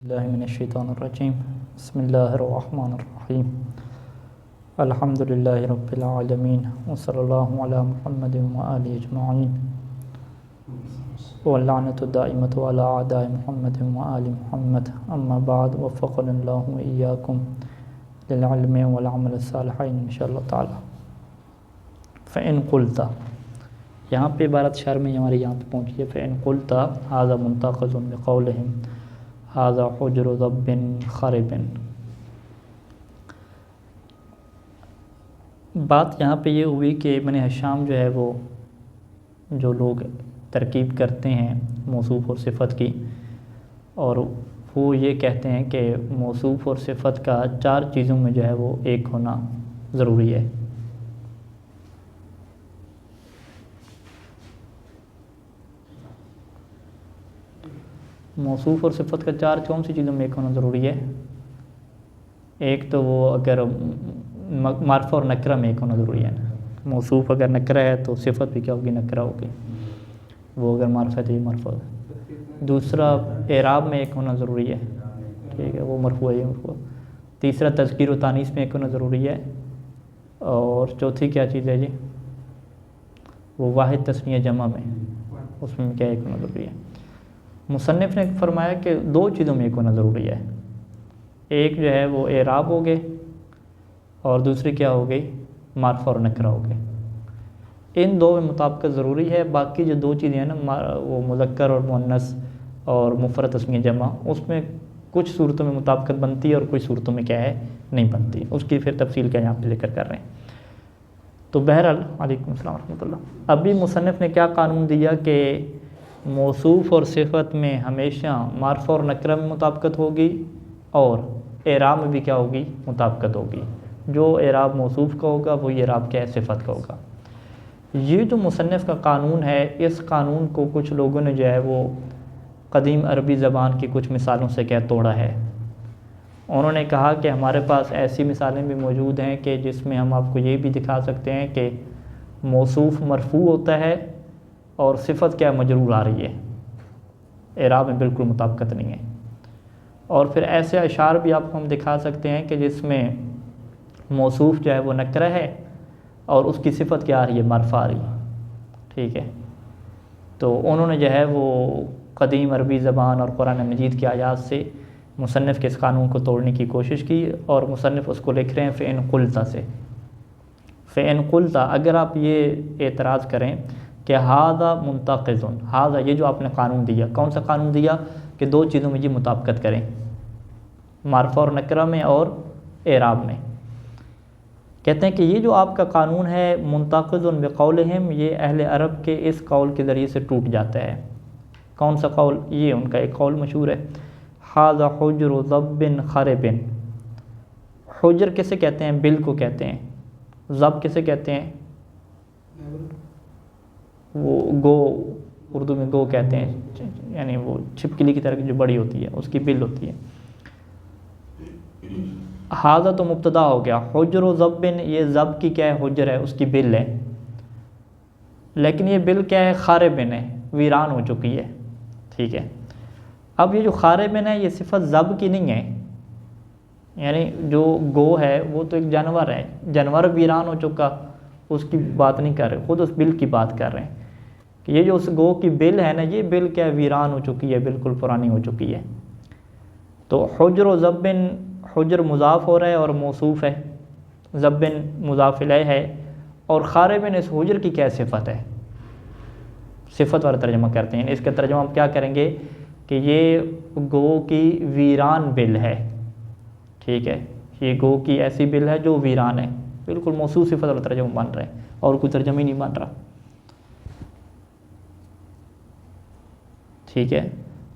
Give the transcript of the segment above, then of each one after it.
اللہ من الشیطان الرجیم بسم اللہ الرحمن الرحیم الحمد للہ رب العالمین وصلی اللہ علی محمد وآلہ اجمعین واللعنۃ الدائمۃ علی اعداء محمد وآل محمد اما بعد وفقنا اللہ وإیاکم للعلم والعمل الصالحین انشاءاللہ تعالی۔ فإن قلت، یہاں پہ عبارت شعر میں ہماری یہاں پہ پہنچی ہے۔ فإن قلت ھذا منتقض بقولہم ھذا حجر ضب خرب۔ بات یہاں پہ یہ ہوئی کہ ابن ہشام جو ہے وہ جو لوگ ترکیب کرتے ہیں موصوف اور صفت کی، اور وہ یہ کہتے ہیں کہ موصوف اور صفت کا چار چیزوں میں جو ہے وہ ایک ہونا ضروری ہے۔ موصوف اور صفت کا چار کون سی چیزوں میں ایک ہونا ضروری ہے؟ ایک تو وہ اگر معرفہ اور نکرہ میں ایک ہونا ضروری ہے۔ موصوف اگر نکرہ ہے تو صفت بھی کیا ہوگی؟ نکرہ ہوگی۔ وہ اگر معرفہ ہے تو یہ معرفہ ہوگا۔ دوسرا اعراب میں ایک ہونا ضروری ہے، ٹھیک ہے، وہ مرفوع ہے، یہ مرفوع۔ تیسرا تذکیر و تانیث میں ایک ہونا ضروری ہے، اور چوتھی کیا چیز ہے جی؟ وہ واحد تثنیہ جمع میں، اس میں کیا ایک ہونا ضروری ہے؟ مصنف نے فرمایا کہ دو چیزوں میں ایک ہونا ضروری ہے۔ ایک جو ہے وہ اعراب ہو گئے، اور دوسری کیا ہو گئی؟ معرفہ اور نکرہ ہو گئے۔ ان دو میں مطابقت ضروری ہے۔ باقی جو دو چیزیں ہیں نا، وہ مذکر اور مؤنث اور مفرد تسنیہ جمع، اس میں کچھ صورتوں میں مطابقت بنتی ہے اور کچھ صورتوں میں کیا ہے؟ نہیں بنتی۔ اس کی پھر تفصیل کیا یہاں پہ ذکر کر رہے ہیں۔ تو بہرحال علیکم السلام ورحمۃ اللہ، ابھی مصنف نے کیا قانون دیا کہ موصوف اور صفت میں ہمیشہ معرفہ اور نکرہ میں مطابقت ہوگی، اور اعراب میں بھی کیا ہوگی؟ مطابقت ہوگی۔ جو اعراب موصوف کا ہوگا وہی اعراب کیا ہے؟ صفت کا ہوگا۔ یہ جو مصنف کا قانون ہے، اس قانون کو کچھ لوگوں نے جو ہے وہ قدیم عربی زبان کی کچھ مثالوں سے کیا توڑا ہے۔ انہوں نے کہا کہ ہمارے پاس ایسی مثالیں بھی موجود ہیں کہ جس میں ہم آپ کو یہ بھی دکھا سکتے ہیں کہ موصوف مرفوع ہوتا ہے اور صفت کیا مجرور آ رہی ہے، اعراب میں بالکل مطابقت نہیں ہے۔ اور پھر ایسے اشعار بھی آپ کو ہم دکھا سکتے ہیں کہ جس میں موصوف جو ہے وہ نکرہ ہے اور اس کی صفت کیا آ رہی ہے؟ معرفہ آ رہی ہے، ٹھیک ہے۔ تو انہوں نے جو ہے وہ قدیم عربی زبان اور قرآن مجید کی آیات سے مصنف کے اس قانون کو توڑنے کی کوشش کی، اور مصنف اس کو لکھ رہے ہیں فإن قلت سے۔ فإن قلت، اگر آپ یہ اعتراض کریں کہ ھذا منتقض، ھذا یہ جو آپ نے قانون دیا، کون سا قانون دیا؟ کہ دو چیزوں میں یہ مطابقت کریں، معرفہ اور نکرہ میں اور اعراب میں۔ کہتے ہیں کہ یہ جو آپ کا قانون ہے منتقض بقولہم، یہ اہل عرب کے اس قول کے ذریعے سے ٹوٹ جاتا ہے۔ کون سا قول؟ یہ ان کا ایک قول مشہور ہے، ھذا حجر ضب خرب۔ حجر کسے کہتے ہیں؟ بل کو کہتے ہیں۔ ضب کسے کہتے ہیں؟ وہ گو، اردو میں گو کہتے ہیں، یعنی وہ چھپکلی کی طرح کی جو بڑی ہوتی ہے اس کی بل ہوتی ہے۔ ھذا تو مبتدا ہو گیا، حجر و ضب، یہ ضب کی کیا ہے؟ حجر ہے، اس کی بل ہے، لیکن یہ بل کیا ہے؟ خاربن ہے، ویران ہو چکی ہے، ٹھیک ہے۔ اب یہ جو خاربن ہے یہ صفت ضب کی نہیں ہے، یعنی جو گو ہے وہ تو ایک جانور ہے، جانور ویران ہو چکا، اس کی بات نہیں کر رہے، خود اس بل کی بات کر رہے ہیں کہ یہ جو اس گو کی بل ہے نا، یہ بل کیا ہے؟ ویران ہو چکی ہے، بالکل پرانی ہو چکی ہے۔ تو حجر و ضب، حجر مضاف ہو رہا ہے اور موصوف ہے، ضب مضاف الیہ ہے، اور خاربن اس حجر کی کیا صفت ہے؟ صفت والا ترجمہ کرتے ہیں۔ اس کا ترجمہ ہم کیا کریں گے کہ یہ گو کی ویران بل ہے، ٹھیک ہے، یہ گو کی ایسی بل ہے جو ویران ہے، بالکل موصوف صفت والا ترجمہ بن رہا ہے، اور کوئی ترجمہ ہی نہیں بن رہا، ٹھیک ہے۔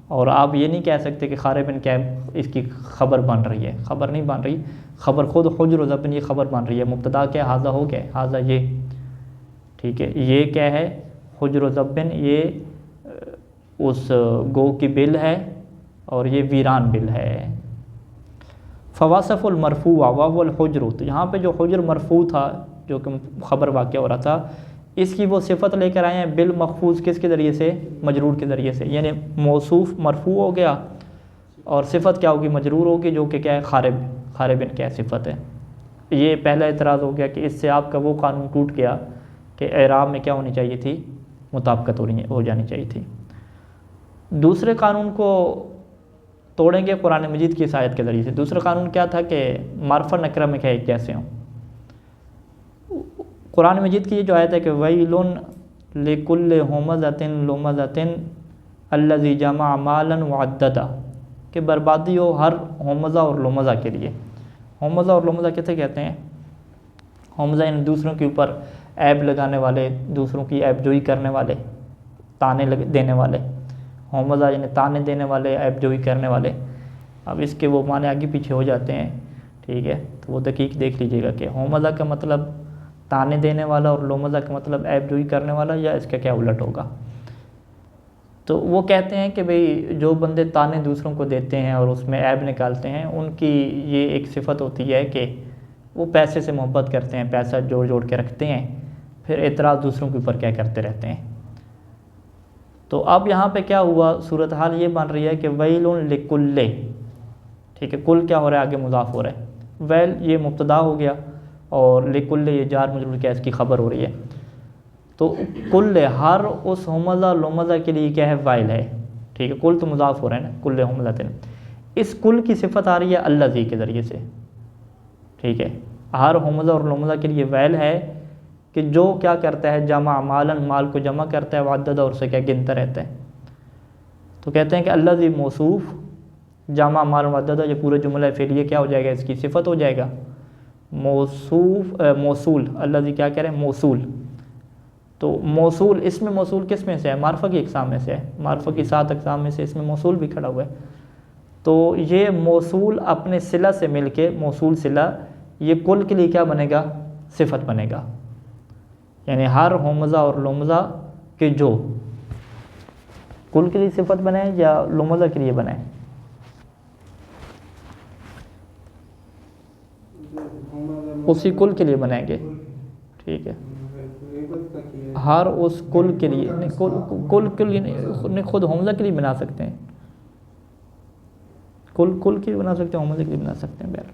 اور آپ یہ نہیں کہہ سکتے کہ خاربن کیا ہے؟ اس کی خبر بن رہی ہے، خبر نہیں بن رہی، خبر خود حجر و ضب یہ خبر بن رہی ہے۔ مبتدا کیا؟ ھذا ہو گیا، ھذا یہ، ٹھیک ہے، یہ کیا ہے؟ حجر و ضب، یہ اس گو کی بل ہے اور یہ ویران بل ہے۔ فواصف المرفوع وهو الحجر، تو یہاں پہ جو حجر مرفوع تھا جو کہ خبر واقع ہو رہا تھا، اس کی وہ صفت لے کر آئے ہیں بالمخفوض، کس کے ذریعے سے؟ مجرور کے ذریعے سے، یعنی موصوف مرفوع ہو گیا اور صفت کیا ہوگی؟ مجرور ہوگی، جو کہ کیا ہے؟ خاربن کیا صفت ہے۔ یہ پہلا اعتراض ہو گیا کہ اس سے آپ کا وہ قانون ٹوٹ گیا کہ اعراب میں کیا ہونی چاہیے تھی؟ مطابقت ہو جانی چاہیے تھی۔ دوسرے قانون کو توڑیں گے قرآن مجید کی اس آیت کے ذریعے سے۔ دوسرا قانون کیا تھا کہ معرفہ نکرہ میں کیا ایک جیسے ہوں۔ قرآن مجید کی یہ جو آیت ہے کہ وَيْلٌ لِكُلِّ هُمَزَةٍ لُمَزَةٍ الَّذِي جَمَعَ مَالًا وَعَدَّدَهُ، کہ بربادی ہو ہر ہومزہ اور لومزہ کے لیے۔ ہومزہ اور لومزہ کیسے کہتے ہیں؟ ہومزہ یعنی دوسروں کے اوپر عیب لگانے والے، دوسروں کی عیب جوئی کرنے والے، تانے دینے والے۔ ہومزہ یعنی تانے دینے والے، عیب جوئی کرنے والے۔ اب اس کے وہ معنی آگے پیچھے ہو جاتے ہیں، ٹھیک ہے، تو وہ دقیق دیکھ لیجئے گا کہ ہومزہ کا مطلب تانے دینے والا اور لومزہ کا مطلب عیب جوئی کرنے والا، یا اس کا کیا الٹ ہوگا۔ تو وہ کہتے ہیں کہ بھئی جو بندے تانے دوسروں کو دیتے ہیں اور اس میں عیب نکالتے ہیں، ان کی یہ ایک صفت ہوتی ہے کہ وہ پیسے سے محبت کرتے ہیں، پیسہ جوڑ کے رکھتے ہیں، پھر اعتراض دوسروں کے اوپر کیا کرتے رہتے ہیں۔ تو اب یہاں پہ کیا ہوا؟ صورتحال یہ بن رہی ہے کہ ویل لکل، ٹھیک ہے، کل کیا ہو رہا ہے؟ آگے مضاف ہو رہا ہے، ویل یہ مبتدا ہو گیا اور لکل یہ جار مجرور کیا اس کی خبر ہو رہی ہے۔ تو کل ہر اس ہومزہ لومزہ کے لیے کیا ہے؟ وائل ہے، ٹھیک ہے، کل تو مضاف ہو رہا ہے نا، کل ہومزہ۔ اس کل کی صفت آ رہی ہے الذی کے ذریعے سے، ٹھیک ہے، ہر ہومزہ اور لومزہ کے لیے ویل ہے کہ جو کیا کرتا ہے؟ جمع مالن، مال کو جمع کرتا ہے، وعدد اور اسے کیا گنتا رہتا ہے۔ تو کہتے ہیں کہ الذی موصوف جمع مال وعدد، یہ پورا جملہ فعلیہ کیا ہو جائے گا؟ اس کی صفت ہو جائے گا موصول۔ الذی کیا کہہ رہے ہیں؟ موصول۔ تو موصول، اس میں موصول کس میں سے ہے؟ معرفہ کی اقسام میں سے ہے، معرفہ کی 7 اقسام میں سے اس میں موصول بھی کھڑا ہوا ہے۔ تو یہ موصول اپنے صلہ سے مل کے، موصول صلہ، یہ کل کے لیے کیا بنے گا؟ صفت بنے گا، یعنی ہر ہومزہ اور لومزہ کے جو کل کے لیے صفت بنے یا لومزہ کے لیے بنے؟ اسی کل کے لیے بنائیں گے، ٹھیک ہے، ہر اس کل کے لیے نہیں، کل کے لیے نہیں، خود حمزہ کے لیے بنا سکتے ہیں، کل کے لیے بنا سکتے ہیں، حمزہ کے لیے بنا سکتے ہیں، بہر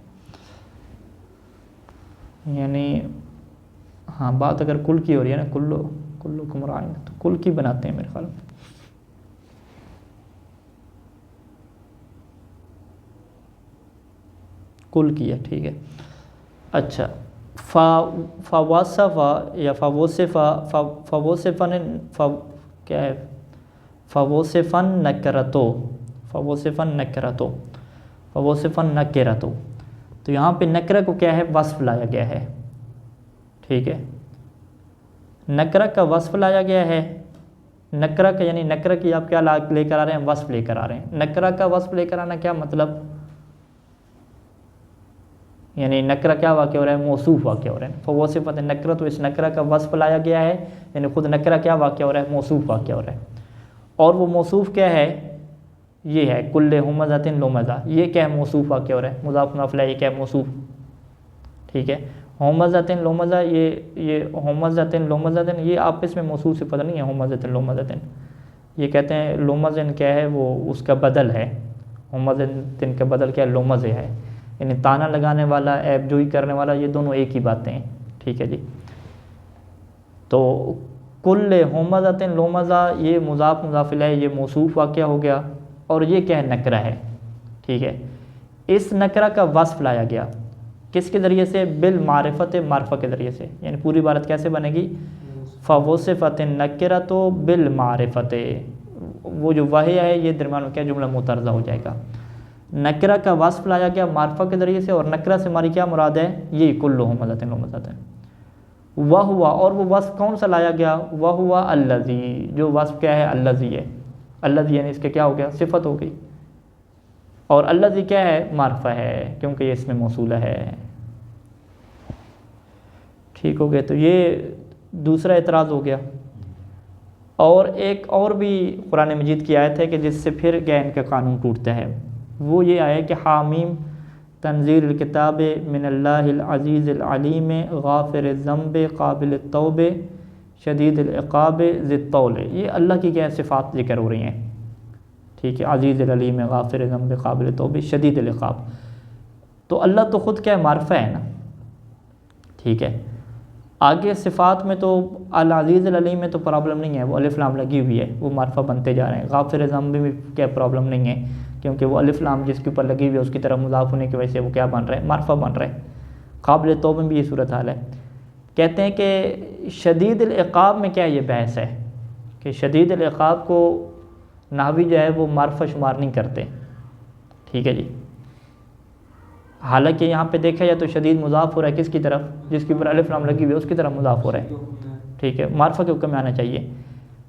یعنی ہاں بات اگر کل کی ہو رہی ہے نا، کلکم راعٍ، تو کل کی بناتے ہیں میرے خیال میں۔ کل کی ہے، ٹھیک ہے، اچھا۔ فوصف یا فوصفن کیا ہے؟ فوصفن نکرتو، تو یہاں پہ نکرہ کو کیا ہے؟ وصف لایا گیا ہے، ٹھیک ہے، نکرہ کا وصف لایا گیا ہے۔ نکرہ کا یعنی نکرہ کی آپ کیا لے کر آ رہے ہیں؟ وصف لے کر آ رہے ہیں۔ نکرہ کا وصف لے کر آنا کیا مطلب؟ یعنی نکرہ کیا واقع ہو رہا ہے؟ موصوف واقع ہو رہا ہے۔ فوصفت نکرہ، تو اس نکرہ کا وصف لایا گیا ہے، یعنی خود نکرہ کیا واقع ہو رہا ہے؟ موصوف واقع ہو رہا ہے۔ اور وہ موصوف کیا ہے؟ یہ ہے کل ہمزۃ لومزہ، یہ کیا ہے؟ موصوف واقع ہو رہا ہے، مضاف مضاف الیہ، یہ کیا ہے؟ موصوف، ٹھیک ہے۔ ہمزۃ لومزہ، یہ ہمزۃ لومزہ، یہ آپس میں موصوف صفت نہیں ہے۔ ہمزۃ لومزہ، یہ کہتے ہیں لومزہ کیا ہے؟ وہ اس کا بدل ہے، ہمزۃ کا بدل کیا ہے؟ لومزہ ہے، یعنی تانا لگانے والا، عیب جوئی کرنے والا، یہ دونوں ایک ہی باتیں ہیں، ٹھیک ہے جی۔ تو کل ہمزۃ لومزہ، یہ مضاف مضاف الیہ، یہ موصوف واقعہ ہو گیا، اور یہ کیا ہے؟ نکرہ ہے، ٹھیک ہے۔ اس نکرہ کا وصف لایا گیا کس کے ذریعے سے؟ بالمعرفت، معرفہ کے ذریعے سے، یعنی پوری عبارت کیسے بنے گی؟ فوصفت النکرۃ بالمعرفت، وہ جو واحد ہے یہ درمیان میں کیا جملہ مترجمہ ہو جائے گا۔ نکرہ کا وصف لایا گیا معرفہ کے ذریعے سے، اور نکرہ سے ہماری کیا مراد ہے؟ یہ کل ہمزۃ لومزۃ۔ وہوا، اور وہ وصف کون سا لایا گیا؟ وہوا الذی، جو وصف کیا ہے؟ الذی ہے، الذی یعنی اس کے کیا ہو گیا؟ صفت ہو گئی، اور الذی کیا ہے؟ معرفہ ہے، کیونکہ یہ اس میں موصولہ ہے، ٹھیک ہو گیا۔ تو یہ دوسرا اعتراض ہو گیا۔ اور ایک اور بھی قرآن مجید کی آیت ہے کہ جس سے پھر کیا ان کا قانون ٹوٹتا ہے، وہ یہ آیا کہ حامیم تنزیل الکتاب من اللہ العزیز العلیم غافر الذنب قابل التوب شدید العقاب ذی الطول، یہ اللہ کی کیا صفات ذکر ہو رہی ہیں، ٹھیک ہے، عزیز العلیم غافر ذنب قابل توب شدید العقاب. تو اللہ تو خود کیا ہے، معرفہ ہے نا. ٹھیک ہے، آگے صفات میں تو العزیز العلیم میں تو پرابلم نہیں ہے، وہ الف لام لگی ہوئی ہے، وہ معرفہ بنتے جا رہے ہیں. غافر ذنب میں کیا پرابلم نہیں ہے، کیونکہ وہ الف لام جس کے اوپر لگی ہوئی ہے اس کی طرف مضاف ہونے کی وجہ سے وہ کیا بن رہا ہے، معرفہ بن رہا ہے. قابل توب میں بھی یہ صورت حال ہے. کہتے ہیں کہ شدید العقاب میں کیا یہ بحث ہے کہ شدید العقاب کو نحوی جو ہے وہ معرفہ شمار نہیں کرتے. ٹھیک ہے جی، حالانکہ یہاں پہ دیکھا جائے تو شدید مضاف ہو رہا ہے کس کی طرف، جس کے اوپر الف لام لگی ہوئی ہے اس کی طرف مضاف ہو رہا ہے. ٹھیک ہے، معرفہ کے حکم میں آنا چاہیے.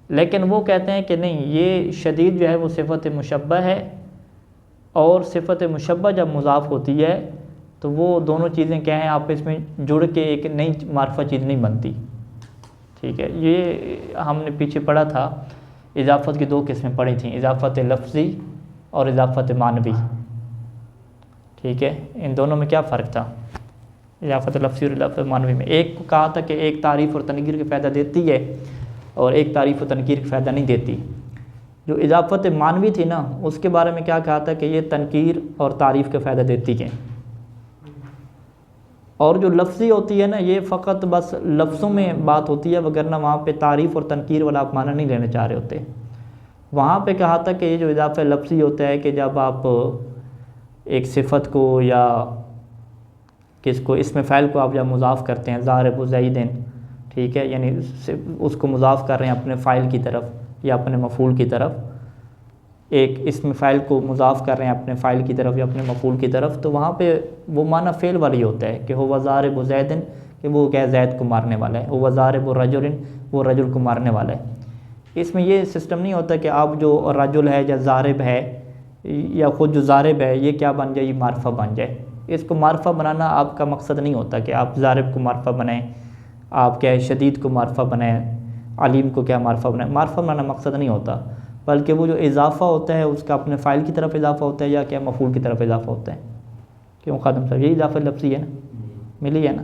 لیکن وہ کہتے ہیں کہ نہیں، یہ شدید جو ہے وہ صفت مشبہ ہے، اور صفت مشبہ جب مضاف ہوتی ہے تو وہ دونوں چیزیں کیا ہیں، آپس میں جڑ کے ایک نئی معرفہ چیز نہیں بنتی. ٹھیک ہے، یہ ہم نے پیچھے پڑھا تھا، اضافت کی دو قسمیں پڑھی تھیں، اضافت لفظی اور اضافت معنوی. ٹھیک ہے، ان دونوں میں کیا فرق تھا، اضافت لفظی اور اضافت معنوی میں؟ ایک کو کہا تھا کہ ایک تعریف اور تنکیر کا فائدہ دیتی ہے، اور ایک تعریف و تنکیر کا فائدہ نہیں دیتی. جو اضافت معنوی تھی نا، اس کے بارے میں کیا کہا تھا کہ یہ تنکیر اور تعریف کا فائدہ دیتی ہے. اور جو لفظی ہوتی ہے نا، یہ فقط بس لفظوں میں بات ہوتی ہے، وگرنہ وہاں پہ تعریف اور تنکیر والا آپ معنی نہیں لینے چاہ رہے ہوتے. وہاں پہ کہا تھا کہ یہ جو اضافہ لفظی ہوتا ہے کہ جب آپ ایک صفت کو یا کس کو، اسم فاعل کو آپ جب مضاف کرتے ہیں، ضارب زیدن، ٹھیک ہے، یعنی اس کو مضاف کر رہے ہیں اپنے فاعل کی طرف یا اپنے مفعول کی طرف، ایک اسم فاعل کو مضاف کر رہے ہیں اپنے فاعل کی طرف یا اپنے مفعول کی طرف، تو وہاں پہ وہ معنی فعل والی ہوتا ہے کہ ہو ضارب زیدن، کہ وہ کیا زید کو مارنے والا ہے، ہو ضارب رجل، وہ رجل کو مارنے والا ہے. اس میں یہ سسٹم نہیں ہوتا کہ آپ جو رجل ہے یا ضارب ہے یا خود جو ضارب ہے یہ کیا بن جائے، یہ معرفہ بن جائے. اس کو معرفہ بنانا آپ کا مقصد نہیں ہوتا کہ آپ ضارب کو معرفہ بنائیں، آپ کیا ہے شدید کو معرفہ بنائیں، علیم کو کیا معرفہ بنائیں. معرفہ بنانا مقصد نہیں ہوتا، بلکہ وہ جو اضافہ ہوتا ہے اس کا اپنے فاعل کی طرف اضافہ ہوتا ہے یا کیا مفعول کی طرف اضافہ ہوتا ہے. کیوں خادم صاحب، یہی اضافہ لفظی ہے نا، ملی ہے نا.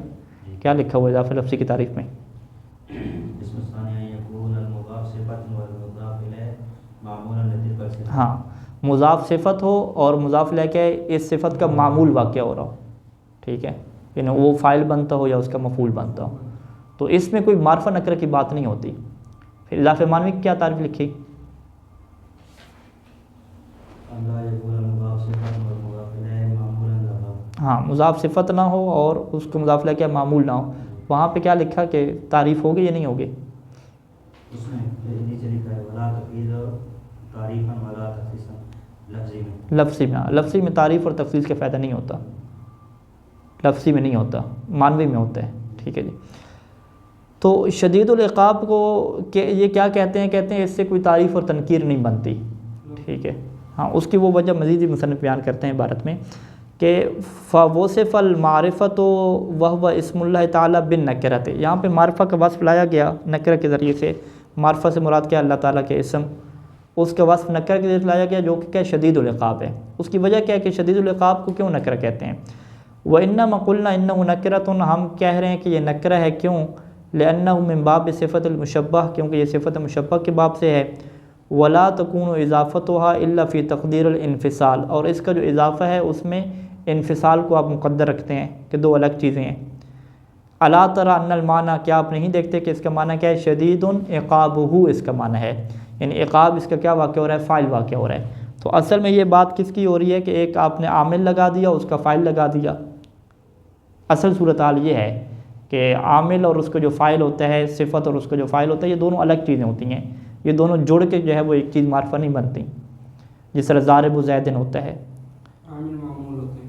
کیا لکھا ہوا اضافہ لفظی کی تعریف میں؟ ہاں، مضاف صفت ہو اور مضاف لے کے اس صفت کا معمول واقع ہو رہا ہو. ٹھیک ہے، یعنی وہ فاعل بنتا ہو یا اس کا مفعول بنتا ہو، تو اس میں کوئی معرفہ نکرہ کی بات نہیں ہوتی. پھر اضافہ معنوی کی کیا تعریف لکھی؟ ہاں، مضاف صفت نہ ہو اور اس کو مضاف لے کے معمول نہ ہو. وہاں پہ کیا لکھا کہ تعریف ہوگی یا نہیں ہوگی؟ لفظی میں، لفظی میں تعریف اور تخصیص کا فائدہ نہیں ہوتا، لفظی میں نہیں ہوتا، معنوی میں ہوتا ہے. ٹھیک ہے جی. تو شدید العقاب کو یہ کیا کہتے ہیں، کہتے ہیں اس سے کوئی تعریف اور تنکیر نہیں بنتی. ٹھیک ہے، ہاں، اس کی وہ وجہ مزید ہی مصنف بیان کرتے ہیں عبارت میں کہ فوصف المعرفۃ وہو اسم اللہ تعالیٰ بالنکرۃ. یہاں پہ معرفہ کا وصف لایا گیا نکرہ کے ذریعے سے. معرفہ سے مراد کیا، اللہ تعالیٰ کے اسم، اس کا وصف نکرہ کے ذریعے لایا گیا جو کہ کیا شدید العقاب ہے. اس کی وجہ کیا ہے کہ شدید العقاب کو کیوں نکرہ کہتے ہیں؟ وَإِنَّمَا قُلْنَا إِنَّهُ نَكِرَةٌ، ہم کہہ رہے ہیں کہ یہ نکرہ ہے. کیوں؟ لِأَنَّهُ مِن باب صفت المشبہ، کیونکہ یہ صفت مشبہ کے باب سے ہے. وَلَا تَكُونُ إِضَافَتُهَا إِلَّا فِي تَقْدِيرِ الْانفصال، اور اس کا جو اضافہ ہے اس میں انفصال کو آپ مقدر رکھتے ہیں کہ دو الگ چیزیں ہیں. الا تری ان المعنی، کیا آپ نہیں دیکھتے کہ اس کا معنی کیا ہے، شدید عقابہ، اس کا معنی ہے یعنی عقاب اس کا کیا واقع ہو رہا ہے، فاعل واقع ہو رہا ہے. تو اصل میں یہ بات کس کی ہو رہی ہے کہ ایک آپ نے عامل لگا دیا، اس کا فاعل لگا دیا. اصل صورتحال یہ ہے کہ عامل اور اس کا جو فاعل ہوتا ہے، صفت اور اس کا جو فاعل ہوتا ہے، یہ دونوں الگ چیزیں ہوتی ہیں. یہ دونوں جڑ کے جو ہے وہ ایک چیز معرفہ نہیں بنتی. جس طرح ضارب زیدن ہوتا ہے،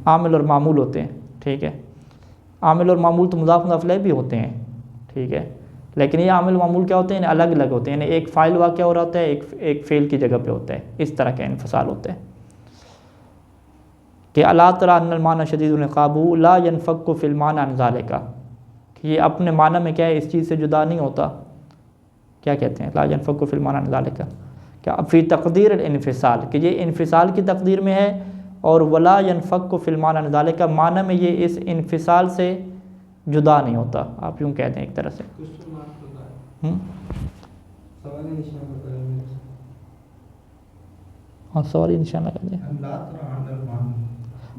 عامل اور معمول ہوتے ہیں. ٹھیک ہے، عامل اور معمول تو مضاف مضاف الیہ بھی ہوتے ہیں. ٹھیک ہے، لیکن یہ عامل و معمول کیا ہوتے ہیں، الگ الگ ہوتے ہیں. یعنی ایک فاعل واقع ہو رہا ہوتا ہے، ایک فعل کی جگہ پہ ہوتا ہے. اس طرح کا انفصال ہوتا ہے کہ الا تری ان المعنی شدید العقاب لا ينفك في المعنى عن ذلك، کہ یہ اپنے معنی میں کیا ہے، اس چیز سے جدا نہیں ہوتا. کیا کہتے ہیں لا ينفك في المعنى عن ذلك، کہ فی تقدیر الانفصال، کہ یہ انفصال کی تقدیر میں ہے. اور ولا ينفك في المعنى عن ذلك، معنی میں یہ اس انفصال سے جدا نہیں ہوتا. آپ یوں کہتے ہیں ایک طرح سے. ہاں سوال نشان لگا دیں.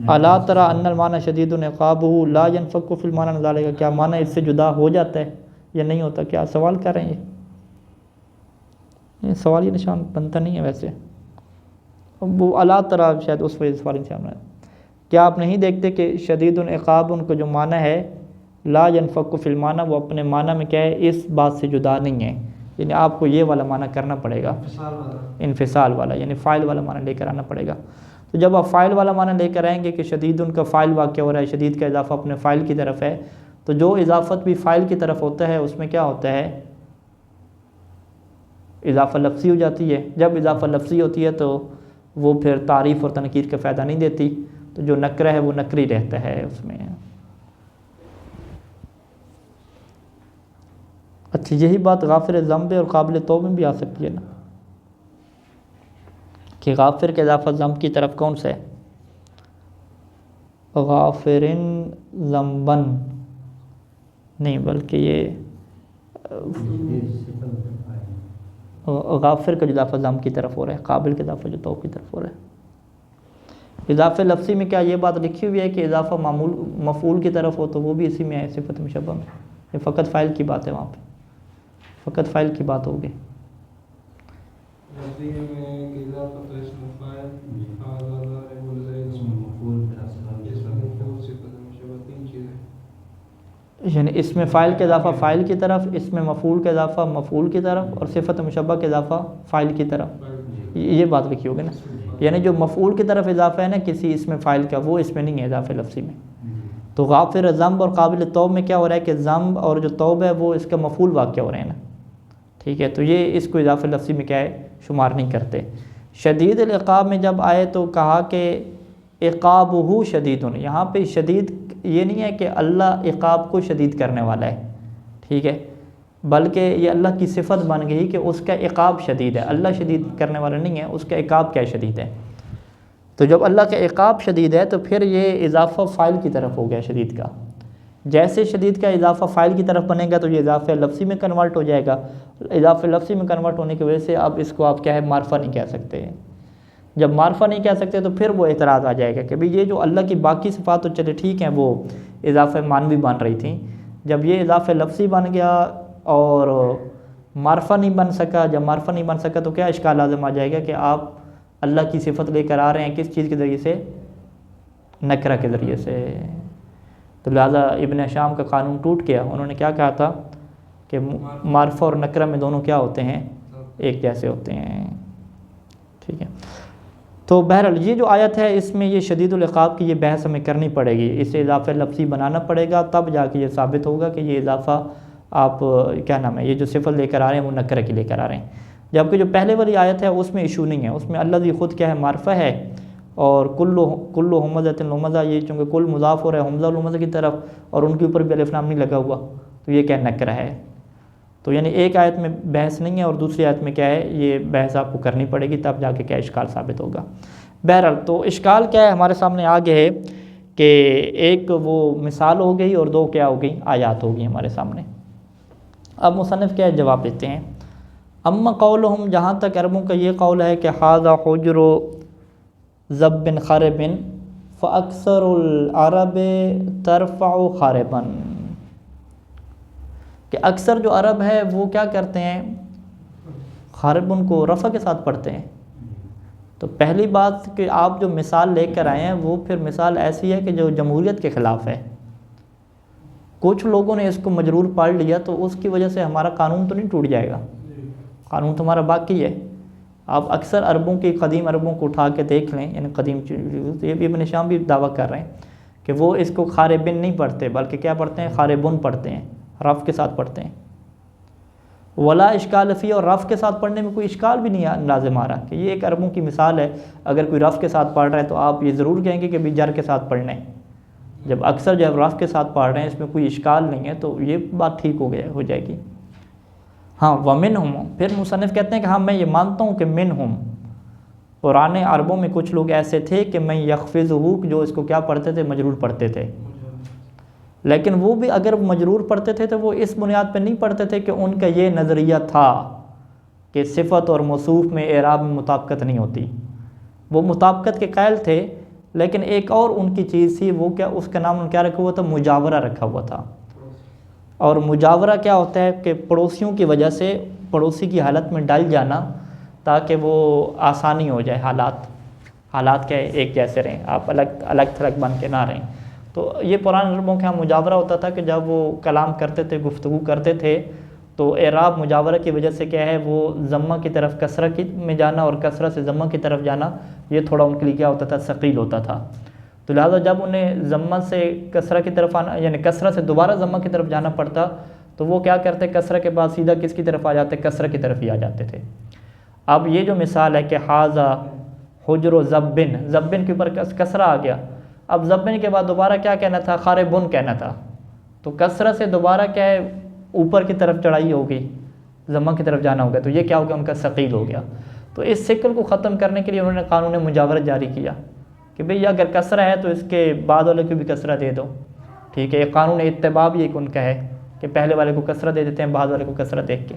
الا تری ان المعنی شدید عقابہ لا ينفك في المعنى ذلك، کیا معنی اس سے جدا ہو جاتا ہے یا نہیں ہوتا؟ کیا سوال کر رہے ہیں یہ سوال یہ نشان بنتا نہیں ہے ویسے. وہ الا تری شاید اس وجہ سے سوال نشان ہے. کیا آپ نہیں دیکھتے کہ شدید العقاب ان کو جو معنی ہے لا ينفك في المعنى، وہ اپنے معنی میں کیا ہے اس بات سے جدا نہیں ہے. یعنی آپ کو یہ والا معنی کرنا پڑے گا، انفصال والا، یعنی فاعل والا معنی لے کر آنا پڑے گا. تو جب آپ فاعل والا معنی لے کر آئیں گے کہ شدید ان کا فاعل واقع ہو رہا ہے، شدید کا اضافہ اپنے فاعل کی طرف ہے، تو جو اضافت بھی فاعل کی طرف ہوتا ہے اس میں کیا ہوتا ہے؟ اضافہ لفظی ہو جاتی ہے. جب اضافہ لفظی ہوتی ہے تو وہ پھر تعریف اور تنکیر کا فائدہ نہیں دیتی، تو جو نکرہ ہے وہ نکری رہتا ہے اس میں. اچھا یہی بات غافر ذنب اور قابل توبہ میں بھی آ سکتی ہے نا، کہ غافر کا اضافہ ذنب کی طرف کون سا ہے؟ غافرن ذنبن نہیں، بلکہ یہ غافر کا اضافہ ذنب کی طرف ہو رہا ہے، قابل کا اضافہ جو توبہ کی طرف ہو رہا ہے. اضافہ لفظی میں کیا یہ بات لکھی ہوئی ہے کہ اضافہ معمول مفعول کی طرف ہو تو وہ بھی اسی میں ہے صفت مشبہ میں؟ یہ فقط فاعل کی بات ہے، وہاں پہ فقط فاعل کی بات ہوگی. یعنی اس میں فاعل کا اضافہ فاعل کی طرف، اس میں مفعول کا اضافہ مفعول کی طرف، اور صفت مشبہ کا اضافہ فاعل کی طرف، یہ بات لکھی ہوگی نا. یعنی جو مفعول کی طرف اضافہ ہے نا کسی اس میں فاعل کا، وہ اس میں نہیں ہے اضافہ لفظی میں. تو غافر ذنب اور قابل توب میں کیا ہو رہا ہے کہ ذنب اور جو توب ہے وہ اس کا مفعول واقع ہو رہے ہیں نا. ٹھیک ہے، تو یہ اس کو اضافہ لفظی میں کیا ہے شمار نہیں کرتے. شدید العقاب میں جب آئے تو کہا کہ عقابہ شدید، یہاں پہ شدید یہ نہیں ہے کہ اللہ عقاب کو شدید کرنے والا ہے، ٹھیک ہے، بلکہ یہ اللہ کی صفت بن گئی کہ اس کا عقاب شدید ہے. اللہ شدید کرنے والا نہیں ہے، اس کا عقاب کیا شدید ہے. تو جب اللہ کا عقاب شدید ہے تو پھر یہ اضافہ فاعل کی طرف ہو گیا شدید کا. جیسے شدید کا اضافہ فاعل کی طرف بنے گا تو یہ اضافہ لفظی میں کنورٹ ہو جائے گا. اضافہ لفظی میں کنورٹ ہونے کی وجہ سے اب اس کو آپ کیا ہے معرفہ نہیں کہہ سکتے. جب معرفہ نہیں کہہ سکتے تو پھر وہ اعتراض آ جائے گا کہ بھئی یہ جو اللہ کی باقی صفات تو چلے ٹھیک ہیں وہ اضافہ معنوی بن رہی تھیں، جب یہ اضافہ لفظی بن گیا اور معرفہ نہیں بن سکا، جب معرفہ نہیں بن سکا تو کیا اشکال لازم آ جائے گا کہ آپ اللہ کی صفت لے کر آ رہے ہیں کس چیز کے ذریعے سے؟ نکرہ کے ذریعے سے. تو لہٰذا ابن ہشام کا قانون ٹوٹ گیا. انہوں نے کیا کہا تھا کہ معرفہ اور نکرہ میں دونوں کیا ہوتے ہیں؟ ایک جیسے ہوتے ہیں. ٹھیک ہے، تو بہرحال یہ جو آیت ہے اس میں یہ شدید العقاب کی یہ بحث ہمیں کرنی پڑے گی. اسے اضافہ لفظی بنانا پڑے گا، تب جا کے یہ ثابت ہوگا کہ یہ اضافہ آپ کیا نام ہے یہ جو صفت لے کر آ رہے ہیں وہ نکرہ کی لے کر آ رہے ہیں. جبکہ جو پہلے والی آیت ہے اس میں ایشو نہیں ہے، اس میں اللہ خود کیا ہے معرفہ ہے، اور کل حمزۃ لمزہ، یہ چونکہ کل مضاف ہو رہا ہے حمزہ لمزہ کی طرف اور ان کے اوپر بھی الف لام نہیں لگا ہوا، تو یہ کیا نکرہ ہے. تو یعنی ایک آیت میں بحث نہیں ہے اور دوسری آیت میں کیا ہے یہ بحث آپ کو کرنی پڑے گی، تب جا کے کیا اشکال ثابت ہوگا. بہرحال تو اشکال کیا ہے ہمارے سامنے آگے ہے کہ ایک وہ مثال ہو گئی اور دو کیا ہو گئی آیات ہو گئی ہمارے سامنے. اب مصنف کیا جواب دیتے ہیں. اما قولہم، جہاں تک عربوں کا یہ قول ہے کہ ھذا حجر ضب خرب فاکثر العرب ترفع خاربا، کہ اکثر جو عرب ہے وہ کیا کرتے ہیں خاربن کو رفع کے ساتھ پڑھتے ہیں. تو پہلی بات کہ آپ جو مثال لے کر آئے ہیں وہ پھر مثال ایسی ہے کہ جو جمہوریت کے خلاف ہے. کچھ لوگوں نے اس کو مجرور پڑھ لیا تو اس کی وجہ سے ہمارا قانون تو نہیں ٹوٹ جائے گا، قانون تو ہمارا باقی ہے. آپ اکثر عربوں کی قدیم عربوں کو اٹھا کے دیکھ لیں، یعنی قدیم یہ بھی ابن ہشام بھی دعویٰ کر رہے ہیں کہ وہ اس کو خاربن نہیں پڑھتے بلکہ کیا پڑھتے ہیں خاربن پڑھتے ہیں، رف کے ساتھ پڑھتے ہیں. ولا اشکال فی، اور رف کے ساتھ پڑھنے میں کوئی اشکال بھی نہیں لازم آ رہا کہ یہ ایک عربوں کی مثال ہے. اگر کوئی رف کے ساتھ پڑھ رہا ہے تو آپ یہ ضرور کہیں گے کہ بھی جر کے ساتھ پڑھنا ہے. جب اکثر جب رف کے ساتھ پڑھ رہے ہیں اس میں کوئی اشکال نہیں ہے تو یہ بات ٹھیک ہو جائے گی. ہاں ومنہم، پھر مصنف کہتے ہیں کہ ہاں میں یہ مانتا ہوں کہ منہم، پرانے عربوں میں کچھ لوگ ایسے تھے کہ میں یخفضہ، جو اس کو کیا پڑھتے تھے مجرور پڑھتے تھے. لیکن وہ بھی اگر مجرور پڑھتے تھے تو وہ اس بنیاد پہ نہیں پڑھتے تھے کہ ان کا یہ نظریہ تھا کہ صفت اور موصوف میں اعراب میں مطابقت نہیں ہوتی. وہ مطابقت کے قائل تھے، لیکن ایک اور ان کی چیز تھی، وہ کیا، اس کا نام انہوں نے کیا رکھا ہوا تھا، مجاورہ رکھا ہوا تھا۔ اور مجاورہ کیا ہوتا ہے کہ پڑوسیوں کی وجہ سے پڑوسی کی حالت میں ڈل جانا تاکہ وہ آسانی ہو جائے، حالات کیا ایک جیسے رہیں، آپ الگ تھلگ بن کے نہ رہیں۔ تو یہ پرانے عربوں کے یہاں مجاورہ ہوتا تھا کہ جب وہ کلام کرتے تھے، گفتگو کرتے تھے، تو اعراب مجاورہ کی وجہ سے کیا ہے، وہ ضمہ کی طرف کسرہ میں جانا اور کسرہ سے ضمہ کی طرف جانا، یہ تھوڑا ان کے لیے کیا ہوتا تھا، ثقیل ہوتا تھا۔ تو لہٰذا جب انہیں ضمہ سے کسرہ کی طرف آنا، یعنی کسرہ سے دوبارہ ضمہ کی طرف جانا پڑتا، تو وہ کیا کرتے، کسرہ کے بعد سیدھا کس کی طرف آ جاتے، کسرہ کی طرف ہی آ جاتے تھے۔ اب یہ جو مثال ہے کہ حاذا حجر و زبن کے اوپر کسرہ آ گیا، اب زبن کے بعد دوبارہ کیا کہنا تھا، خاربن کہنا تھا، تو کسرہ سے دوبارہ کیا ہے، اوپر کی طرف چڑھائی ہوگی، ضمہ کی طرف جانا ہوگا، تو یہ کیا ہو گیا، ان کا ثقیل ہو گیا۔ تو اس ثقل کو ختم کرنے کے لیے انہوں نے قانون مجاورت جاری کیا کہ بھئی اگر کسرہ ہے تو اس کے بعد والے کو بھی کسرہ دے دو، ٹھیک ہے۔ قانون اتباع بھی ایک ان کا ہے کہ پہلے والے کو کسرہ دے دیتے ہیں، بعد والے کو کسرہ دیکھ کے۔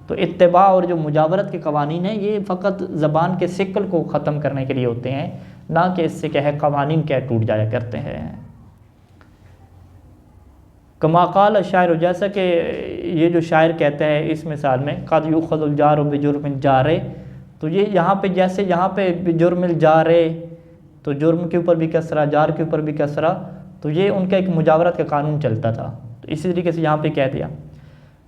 تو اتباع اور جو مجاورت کے قوانین ہیں، یہ فقط زبان کے ثقل کو ختم کرنے کے لیے ہوتے ہیں، نہ کہ اس سے کیا ہے قوانین کیا ٹوٹ جایا کرتے ہیں۔ کما قال الشاعر، جیسا کہ یہ جو شاعر کہتا ہے اس مثال میں، قد یؤخذ الجار بجرم الجار، تو یہ یہاں پہ جیسے یہاں پہ بجرم الجار، تو جرم کے اوپر بھی کسرہ، جار کے اوپر بھی کسرہ، تو یہ ان کا ایک مجاورت کا قانون چلتا تھا، تو اسی طریقے سے یہاں پہ کہہ دیا۔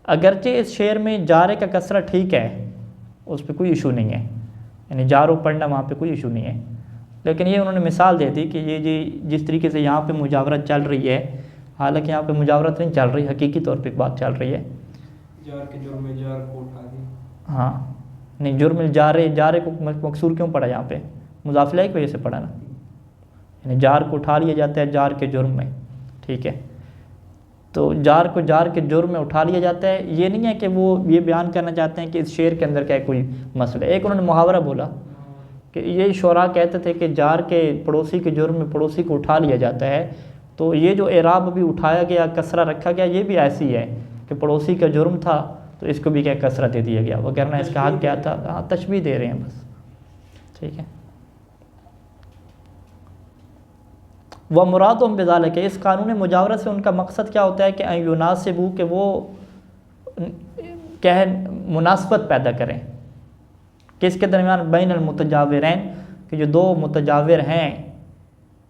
اگرچہ اس شعر میں جارے کا کسرہ ٹھیک ہے، اس پہ کوئی ایشو نہیں ہے، یعنی جارو پڑھنا وہاں پہ کوئی ایشو نہیں ہے، لیکن یہ انہوں نے مثال دے دی کہ یہ جس طریقے سے یہاں پہ مجاورت چل رہی ہے، حالانکہ یہاں پہ مجاورت نہیں چل رہی، حقیقی طور پہ ایک بات چل رہی ہے، جار کے جرم میں جار کو اٹھا دیا۔ ہاں نہیں، جرم جارے کو مکسور کیوں پڑھا یہاں پہ، مضاف الیہ کی وجہ سے پڑھا نا، یعنی جار کو اٹھا لیا جاتا ہے جار کے جرم میں، ٹھیک ہے۔ تو جار کو جار کے جرم میں اٹھا لیا جاتا ہے، یہ نہیں ہے کہ وہ یہ بیان کرنا چاہتے ہیں کہ اس شعر کے اندر کیا ہے کوئی مسئلہ ہے۔ ایک انہوں نے محاورہ بولا کہ یہ شعراء کہتے تھے کہ جار کے پڑوسی کے جرم میں پڑوسی کو اٹھا لیا جاتا ہے، تو یہ جو اعراب ابھی اٹھایا گیا، کسرہ رکھا گیا، یہ بھی ایسی ہے کہ پڑوسی کا جرم تھا تو اس کو بھی کیا کسرہ دے دیا گیا، وگرنہ اس کا حق کیا تھا، ہاں تشبیہ دے رہے ہیں بس، ٹھیک ہے۔ وہ مرادهم بذلک، اس قانون مجاورت سے ان کا مقصد کیا ہوتا ہے کہ ان یناسبوا، کہ وہ کیا ہے مناسبت پیدا کریں، کس کے درمیان، بین المتجاورین، کہ جو دو متجاور ہیں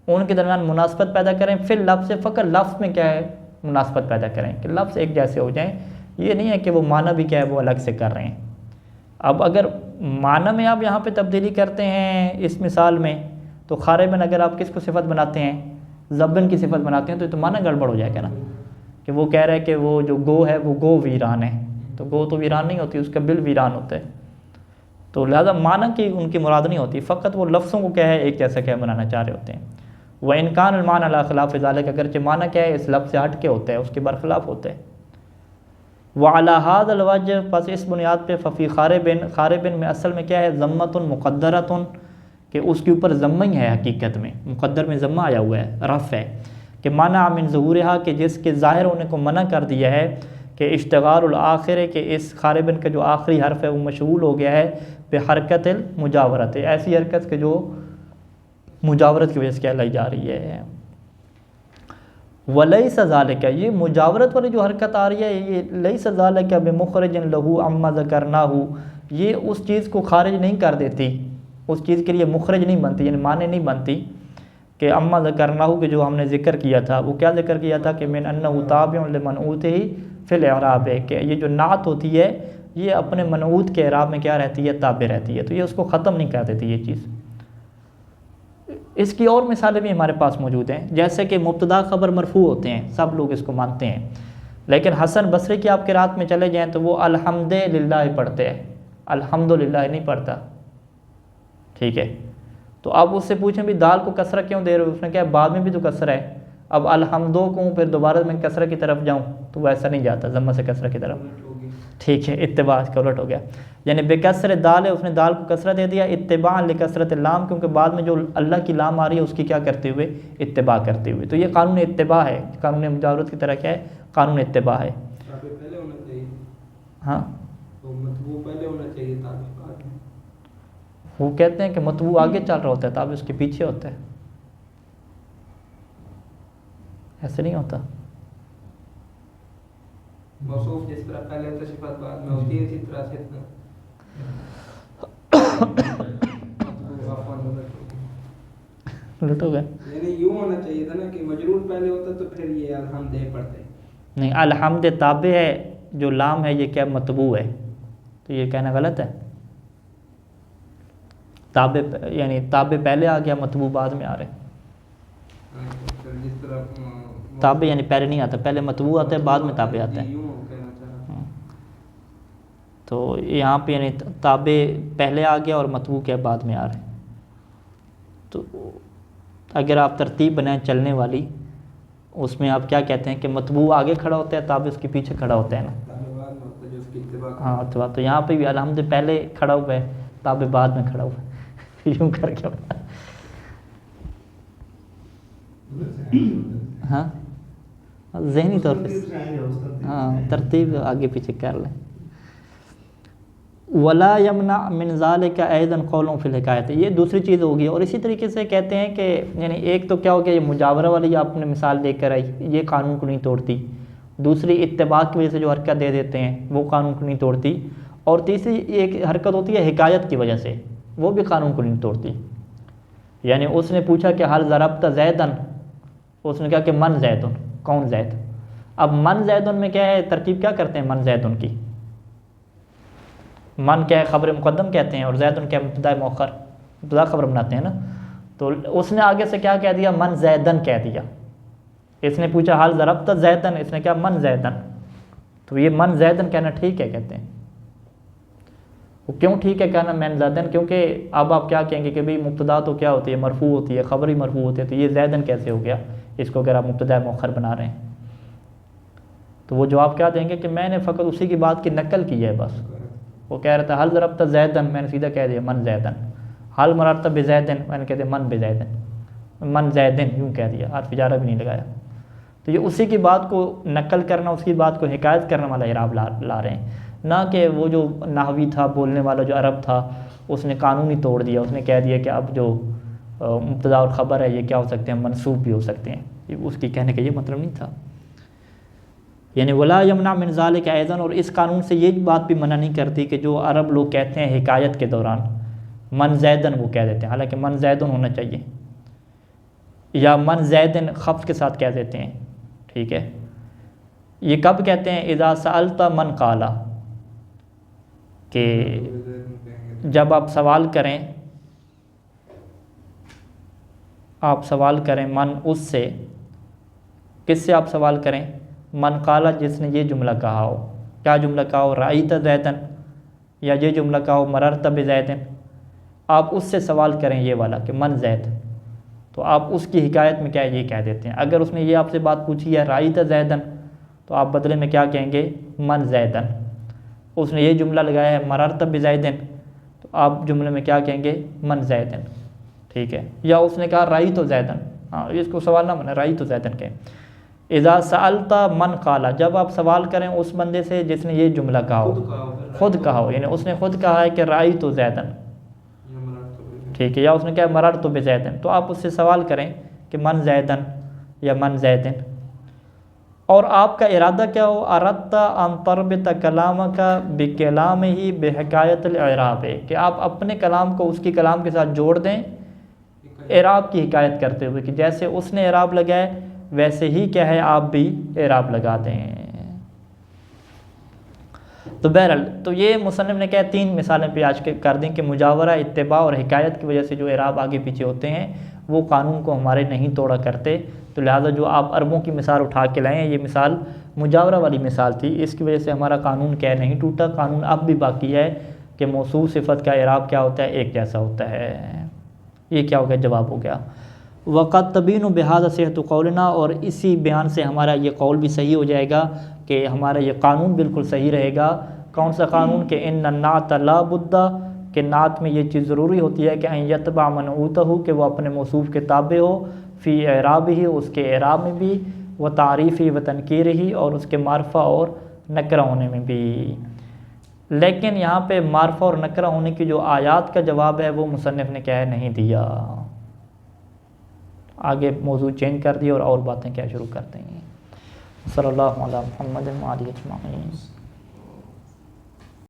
ان کے درمیان مناسبت پیدا کریں، فی اللفظ، فقط لفظ میں کیا ہے مناسبت پیدا کریں کہ لفظ ایک جیسے ہو جائیں، یہ نہیں ہے کہ وہ معنی بھی کیا ہے وہ الگ سے کر رہے ہیں۔ اب اگر معنی میں آپ یہاں پہ تبدیلی کرتے ہیں اس مثال میں، تو خاربن اگر آپ کس کو صفت بناتے ہیں، زبن کی صفت بناتے ہیں، تو یہ تو معنی گڑبڑ ہو جائے گا نا، کہ وہ کہہ رہے ہیں کہ وہ جو گو ہے وہ گو ویران ہے، تو گو تو ویران نہیں ہوتی، اس کا بل ویران ہوتا ہے، تو لہذا معنی کی ان کی مراد نہیں ہوتی، فقط وہ لفظوں کو کیا ہے ایک جیسا کیا بنانا چاہ رہے ہوتے ہیں۔ وَإِنْ كَانَ الْمَعْنَى عَلَى خِلَافِ ذَلِكَ، اگرچہ معنی کیا ہے اس لفظ سے ہٹ کے ہوتا ہے، اس کے برخلاف ہوتا ہے۔ وَعَلَى هَذَا الْوَجْهِ، پس اس بنیاد پہ، ففی خاربن میں اصل میں کیا ہے، ضمۃ مقدرۃ، کہ اس کے اوپر ضمہ ہی ہے، حقیقت میں مقدر میں ضمہ آیا ہوا ہے، رف ہے، کہ منع من ظہورها، کہ جس کے ظاہر ہونے کو منع کر دیا ہے، کہ اشتغال الآخر، کہ اس خاربن کا جو آخری حرف ہے وہ مشغول ہو گیا ہے بحرکت المجاورت، ایسی حرکت کہ جو مجاورت کی وجہ سے کیا لائی جا رہی ہے۔ وَلَيْسَ ذَلِكَ، یہ مجاورت والی جو حرکت آ رہی ہے، یہ لَيْسَ ذَلِكَ بِمُخْرِجٍ لَهُ عَمَّا ذَكَرْنَاهُ، یہ اس چیز کو خارج نہیں کر دیتی، اس چیز کے لیے مخرج نہیں بنتی، یعنی معنی نہیں بنتی کہ عَمَّا ذَكَرْنَاهُ، کہ جو ہم نے ذکر کیا تھا، وہ کیا ذکر کیا تھا کہ مِنْ أَنَّهُ تَابِعٌ لِمَنْعُوتِهِ فِي الْإِعْرَابِ، کہ یہ جو نعت ہوتی ہے یہ اپنے منعوت کے اعراب میں کیا رہتی ہے، تابع رہتی ہے، تو یہ اس کو ختم نہیں کر دیتی یہ چیز۔ اس کی اور مثالیں بھی ہمارے پاس موجود ہیں، جیسے کہ مبتدا خبر مرفوع ہوتے ہیں، سب لوگ اس کو مانتے ہیں، لیکن حسن بصری کی آپ قرات میں چلے جائیں تو وہ الحمدللہ پڑھتے ہیں، الحمدللہ نہیں پڑھتا، ٹھیک ہے۔ تو اب اس سے پوچھیں بھی دال کو کسرہ کیوں دے رہے ہو، اس نے کہا بعد میں بھی تو کسرہ ہے، اب الحمدو کو پھر دوبارہ میں کسرہ کی طرف جاؤں تو وہ ایسا نہیں جاتا، ضمہ سے کسرہ کی طرف، ٹھیک ہے، اتباع کا الٹ ہو گیا، یعنی بے کسر دال ہے، اس نے دال کو کسرہ دے دیا، اتباع لکسرت اللام، کیونکہ بعد میں جو اللہ کی لام آ رہی ہے اس کی کیا کرتے ہوئے، اتباع کرتے ہوئے، تو یہ قانون اتباع ہے، قانون مجاورت کی طرح کیا ہے، قانون اتباع ہے۔ پہلے ہونا چاہیے، ہاں وہ پہلے ہونا چاہیے، وہ کہتے ہیں کہ مطبوع آگے چل رہا ہوتا ہے تابع اس کے پیچھے ہوتا ہے. ایسے نہیں ہوتا. موصوف جس طرح پہلے ہوتا ہے صفت بعد میں ہوتی ہے اسی طرح سے لٹو گئے. یعنی یوں ہونا چاہیے تھا نا کہ مجرور پہلے ہوتا تو پھر یہ الحمد پڑھتے. نہیں، الحمد تابع ہے، جو لام ہے یہ کیا مطبوع ہے، تو یہ کہنا غلط ہے. تابع یعنی تابع پہلے آ گیا، مطبوع بعد میں آ رہے. جس طرح تابع یعنی پہلے نہیں آتا، پہلے مطبوع آتا ہے بعد میں تابع آتا ہے. یوں کہنا چاہ رہا. تو یہاں پہ یعنی تابع پہلے آ گیا اور مطبوع کے بعد میں آ رہے ہیں. تو اگر آپ ترتیب بنائیں چلنے والی، اس میں آپ کیا کہتے ہیں کہ مطبوع آگے کھڑا ہوتا ہے، تابع اس کے پیچھے کھڑا ہوتا ہے نا. ہاں اتباع. تو یہاں پہ بھی الحمد پہلے کھڑا ہوا ہے، تابع بعد میں کھڑا ہوا ہے. یوں کر کے ہاں ذہنی طور پہ ہاں ترتیب آگے پیچھے کر لیں. ولا یمنع من ذلك ايضا قول فی الحکایت، یہ دوسری چیز ہوگی. اور اسی طریقے سے کہتے ہیں کہ یعنی ایک تو کیا ہو گیا، یہ مجاورہ والی آپ نے مثال دے کر آئی، یہ قانون کو نہیں توڑتی. دوسری اتباع کی وجہ سے جو حرکت دے دیتے ہیں وہ قانون کو نہیں توڑتی. اور تیسری ایک حرکت ہوتی ہے حکایت کی وجہ سے، وہ بھی قانون کو نہیں توڑتی. یعنی اس نے پوچھا کہ حل ضربت زیدن، اس نے کہا کہ من زیدن، کون زید. اب من زیدن میں کیا ہے، ترکیب کیا کرتے ہیں من زیدن کی، من کیا ہے خبر مقدم کہتے ہیں، اور زیدن کیا مبتدا مؤخر، مبتدا خبر بناتے ہیں نا. تو اس نے آگے سے کیا کہہ دیا، من زیدن کہہ دیا. اس نے پوچھا حل ضربت زیدن، اس نے کہا من زیدن. تو یہ من زیدن کہنا ٹھیک ہے کہتے ہیں. وہ کیوں ٹھیک ہے کہنا من زیدن، کیونکہ اب آپ کیا کہیں گے کہ بھئی مبتدا تو کیا ہوتی ہے، مرفوع ہوتی ہے، خبر ہی مرفوع ہوتی ہے، تو یہ زیدن کیسے ہو گیا اس کو اگر آپ مبتدا مؤخر بنا رہے ہیں. تو وہ جواب کیا دیں گے کہ میں نے فقط اسی کی بات کی نقل کی ہے بس. وہ کہہ رہا تھا حل ضربت زیدن، میں نے سیدھا کہہ دیا من زیدن. حل مررت بزیدن، میں نے کہہ دیا من بزیدن، من زیدن یوں کہہ دیا، حرف جارہ بھی نہیں لگایا. تو یہ اسی کی بات کو نقل کرنا، اس کی بات کو حکایت کرنے والا اعراب لا رہے ہیں، نہ کہ وہ جو نحوی تھا بولنے والا جو عرب تھا اس نے قانون ہی توڑ دیا. اس نے کہہ دیا کہ اب جو مبتدا اور خبر ہے یہ کیا ہو سکتے ہیں، منصوب بھی ہو سکتے ہیں. اس کی کہنے کا یہ مطلب نہیں تھا. یعنی ولا یمنع من ذلک ایضا، اور اس قانون سے یہ بات بھی منع نہیں کرتی کہ جو عرب لوگ کہتے ہیں حکایت کے دوران من زیدن وہ کہہ دیتے ہیں، حالانکہ من زیدن ہونا چاہیے، یا من زیدن خفض کے ساتھ کہہ دیتے ہیں. ٹھیک ہے، یہ کب کہتے ہیں، اذا سألت من قال، کہ جب آپ سوال کریں، من اس سے، کس سے آپ سوال کریں، من قال جس نے یہ جملہ کہا ہو. کیا جملہ کہا ہو، رأیت زیدن، یا یہ جملہ کہا ہو مررت بزیدن. آپ اس سے سوال کریں یہ والا کہ من زید، تو آپ اس کی حکایت میں کیا یہ کہہ دیتے ہیں. اگر اس نے یہ آپ سے بات پوچھی ہے رأیت زیدن، تو آپ بدلے میں کیا کہیں گے، من زیدن. اس نے یہ جملہ لگایا ہے مررت بزیدن، تو آپ جملے میں کیا کہیں گے، من زیدن. ٹھیک ہے، یا اس نے کہا رأیت زیدن، ہاں اس کو سوال نہ بنا، رأیت زیدن کہیں. اذا سألت من قال، جب آپ سوال کریں اس بندے سے جس نے یہ جملہ کہا ہو، خود کہا ہو، یعنی اس نے خود کہا ہے کہ رأیت زیدن. ٹھیک ہے، یا اس نے کہا مررت بزیدن، تو آپ اس سے سوال کریں کہ من زیدن یا من زیدن. اور آپ کا ارادہ کیا ہو، اردت ان تربط کلامک بکلامہ بحکایت الاعراب، کہ آپ اپنے کلام کو اس کی کلام کے ساتھ جوڑ دیں اعراب کی حکایت کرتے ہوئے، کہ جیسے اس نے اعراب لگائے ویسے ہی کیا ہے آپ بھی اعراب لگا دیں. تو بہرحال تو یہ مصنف نے کہا 3 مثالیں پیش کر دیں کہ مجاورہ، اتباع اور حکایت کی وجہ سے جو اعراب آگے پیچھے ہوتے ہیں وہ قانون کو ہمارے نہیں توڑا کرتے. تو لہٰذا جو آپ عربوں کی مثال اٹھا کے لائیں، یہ مثال مجاورہ والی مثال تھی، اس کی وجہ سے ہمارا قانون کیا نہیں ٹوٹا. قانون اب بھی باقی ہے کہ موصوف صفت کا اعراب کیا ہوتا ہے، ایک جیسا ہوتا ہے. یہ کیا ہو گیا، جواب ہو گیا. وقت تبین بہذا صحت قولنا، اور اسی بیان سے ہمارا یہ قول بھی صحیح ہو جائے گا کہ ہمارا یہ قانون بالکل صحیح رہے گا. کون سا قانون، کہ ان النعت لا بد، کہ نعت میں یہ چیز ضروری ہوتی ہے کہ ان یتبع منعوتہ، کہ وہ اپنے موصوف کے تابع ہو، فی اعراب ہی، اس کے اعراب میں بھی، و تعریف ہی و تنکیر ہی، اور اس کے معرفہ اور نکرہ ہونے میں بھی. لیکن یہاں پہ معرفہ اور نکرہ ہونے کی جو آیات کا جواب ہے وہ مصنف نے کیا ہے نہیں دیا، آگے موضوع چینج کر دیا اور باتیں کیا شروع کر دیں۔ صلی اللہ علیہ محمد و آلہ اجمعین۔